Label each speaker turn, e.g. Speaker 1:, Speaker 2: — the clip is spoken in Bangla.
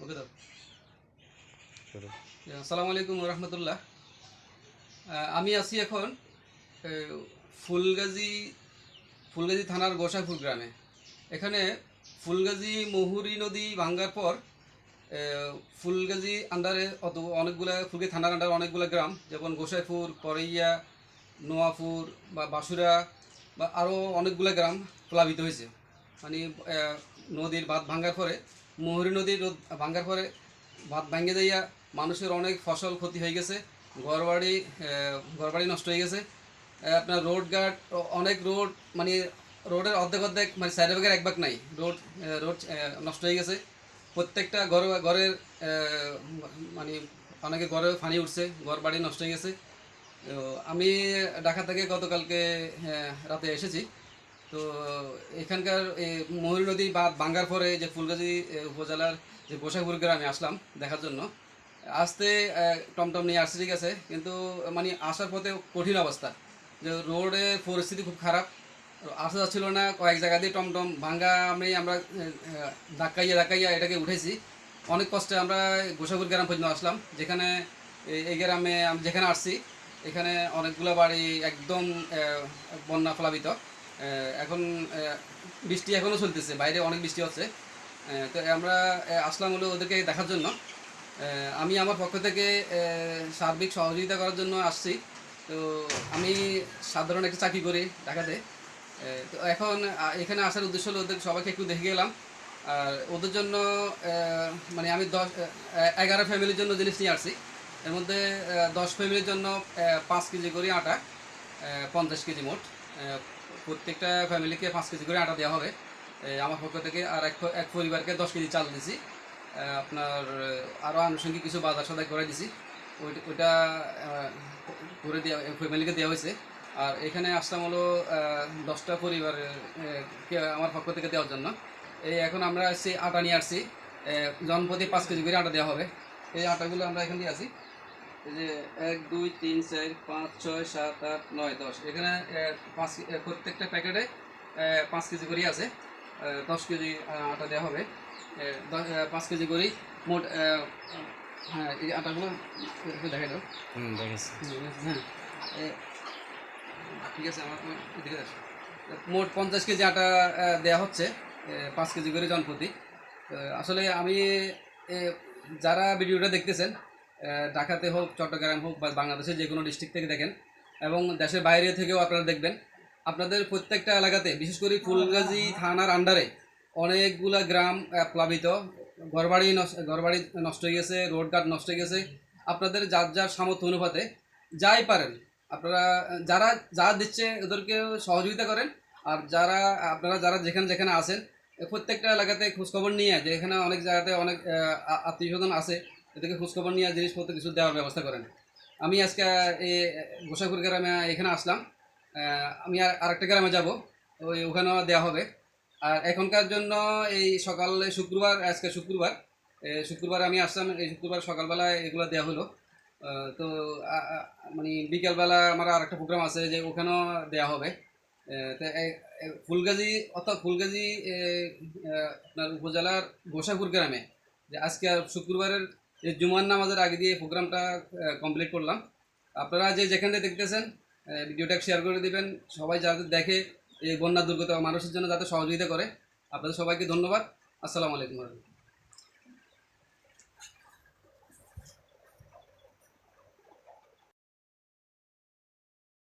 Speaker 1: ওকে দাও। আসসালামু আলাইকুম রহমতুল্লাহ। আমি আছি এখন ফুলগাজী ফুলগাজী থানার গোসাইপুর গ্রামে। এখানে ফুলগাজী মহুরী নদী ভাঙ্গার পর ফুলগাজী আন্ডারে অনেকগুলো ফুলগাজী থানার আন্ডারে অনেকগুলো গ্রাম, যেমন গোসাইপুর, করইয়া, নোয়াপুর বা বাসুরা বা আরও অনেকগুলো গ্রাম প্লাবিত হয়েছে। মানে নদীর বাঁধ ভাঙ্গার পরে, মহুরী নদীর ভাঙ্গার পরে বাঁধ ভাঙ্গে যাইয়া মানুষের অনেক ফসল ক্ষতি হয়ে গেছে, ঘরবাড়ি নষ্ট হয়ে গেছে। আপনার রোড গার্ড, অনেক রোড, মানে রোডের অর্ধেক মানে সাইড ভাগের এক ভাগ নাই, রোড নষ্ট হয়ে গেছে। প্রত্যেকটা ঘরের মানে অনেকে ঘরে পানি উঠছে, ঘর বাড়ি নষ্ট হয়ে গেছে। তো আমি ঢাকা থেকে গতকালকে রাতে এসেছি। তো এখানকার মহুরী নদী বাঁধ ভাঙ্গার পরে যে ফুলগাজী উপজেলার যে গোসাইপুর গ্রামে আসলাম দেখার জন্য। আসতে টমটম নিয়ে আসছে, ঠিক আছে, কিন্তু মানে আসার পথে কঠিন অবস্থা, যে রোডের পরিস্থিতি খুব খারাপ, আসা যাচ্ছিল না। কয়েক জায়গা দিয়ে টমটম ভাঙ্গা আমরা ধাক্কাইয়া এটাকে উঠেছি। অনেক কষ্টে আমরা গোসাইপুর গ্রাম পর্যন্ত আসলাম, যেখানে এই গ্রামে আমি যেখানে আসছি এখানে অনেকগুলো বাড়ি একদম বন্যা প্লাবিত। এখন বৃষ্টি এখনও চলতেছে, বাইরে অনেক বৃষ্টি হচ্ছে। তো আমরা আসলাম হলো ওদেরকে দেখার জন্য। আমি আমার পক্ষ থেকে সার্বিক সহযোগিতা করার জন্য আসছি। তো আমি সাধারণ একটা চাকরি করি ঢাকাতে। তো এখন এখানে আসার উদ্দেশ্য হলো ওদের সবাইকে একটু দেখে গেলাম। আর ওদের জন্য মানে আমি 11 ফ্যামিলির জন্য জিনিস নিয়ে আসছি। এর মধ্যে 10 ফ্যামিলির জন্য 5 কেজি করে আটা, 50 কেজি মোট। প্রত্যেকটা ফ্যামিলিকে 5 কেজি করে আটা দেওয়া হবে আমার পক্ষ থেকে। আর এক পরিবারকে 10 কেজি চাল দিছি। আপনার আরও আনুষঙ্গিক কিছু বাজার সদাই করে দিছি, ওইটা করে দেওয়া ফ্যামিলিকে দেওয়া হয়েছে। আর এখানে আসলাম হলো 10টা পরিবারকে আমার পক্ষ থেকে দেওয়ার জন্য। এখন আমরা আসছি আটা নিয়ে আসছি, জনপ্রতি 5 কেজি করে আটা দেওয়া হবে। এই আটাগুলো আমরা এখান দিয়ে আসি, এই যে 1 2 3 4 5 6 7 8 9 10, এখানে প্রত্যেকটা প্যাকেটে 5 কেজি করে আছে। 10 কেজি আটা দেওয়া হবে, 5 কেজি করেই মোট। হ্যাঁ, এই আটাগুলো একটু দেখাই দাও।
Speaker 2: দেখেছি।
Speaker 1: হ্যাঁ, ঠিক আছে, আমার দেখে যাচ্ছে। মোট 50 কেজি আটা দেওয়া হচ্ছে, 5 কেজি করে জনপ্রতি। আসলে আমি যারা ভিডিওটা দেখতেছেন, ঢাকাতে হোক, চট্টগ্রাম হোক বা বাংলাদেশের যে কোনো ডিস্ট্রিক্ট থেকে দেখেন এবং দেশের বাইরে থেকেও আপনারা দেখবেন, আপনাদের প্রত্যেকটা এলাকাতে, বিশেষ করে ফুলগাজী থানার আন্ডারে অনেকগুলা গ্রাম প্লাবিত, ঘরবাড়ি নষ্ট হয়ে গেছে, রোডঘাট নষ্ট হয়ে গেছে। আপনাদের যার যার সামর্থ্য অনুপাতে যাই পারেন আপনারা, যা দিচ্ছে ওদেরকে সহযোগিতা করেন। আর আপনারা যারা যেখানে যেখানে আছেন, প্রত্যেকটা এলাকাতে খোঁজখবর নিয়ে, যে এখানে অনেক জায়গাতে অনেক আত্মীয় স্বজন আছে, এদেরকে খোঁজখবর নিয়ে জিনিসপত্র কিছু দেওয়ার ব্যবস্থা করেন। আমি আজকে এই গোসাইপুর গ্রামে এখানে আসলাম। আমি আরেকটা গ্রামে যাব, ওখানেও দেওয়া হবে। আর এখনকার জন্য এই সকালে আজকে শুক্রবার আমি আসলাম, এই শুক্রবার সকালবেলায় এগুলো দেওয়া হলো। তো মানে বিকেলবেলা আমার আরেকটা প্রোগ্রাম আছে, যে ওখানেও দেওয়া হবে। তো ফুলগাজী আপনার উপজেলার গোসাইপুর গ্রামে যে আজকে শুক্রবারের জুমার নামাজের আগে দিয়ে প্রোগ্রামটা কমপ্লিট করলাম। আপনারা যেখানে দেখতেছেন ভিডিওটা শেয়ার করে দিবেন, সবাই যাতে দেখে, এই বন্যা দুর্গত মানুষের জন্য যাতে সহযোগিতা করে। আপনাদের সবাইকে ধন্যবাদ। আসসালামু আলাইকুম।